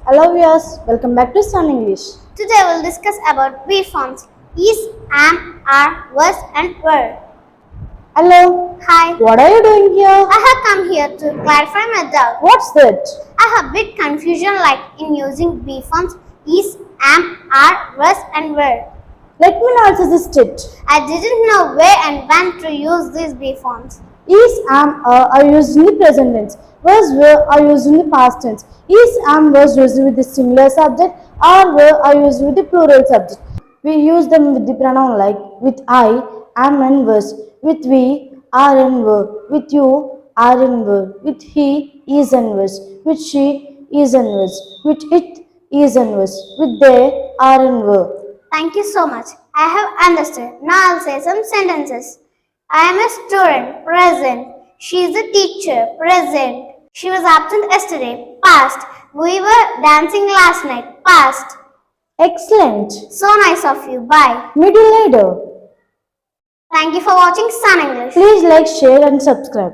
Hello viewers, welcome back to Sun English. Today we'll discuss about be forms is, am, are, was and were. Hello, Hi, what are you doing here? I have come here to clarify my doubt. What's that? I have bit confusion like in using be forms is, am, are, was and were. Let me know also this it. I didn't know where and when to use these be forms. Is, am, are used in the present tense. Was, were are used in the past tense. Is, am, was used with the singular subject. Are, were are used with the plural subject. We use them with the pronoun like with I, am and was. With we, are and were. With you, are and were. With he, is and was. With she, is and was. With it, is and was. With they, are and were. Thank you so much. I have understood. Now I'll say some sentences. I am a student, present. She is a teacher, present. She was absent yesterday, past. We were dancing last night, past. Excellent. So nice of you. Bye. Meet you later. Thank you for watching Sun English. Please like, share and subscribe.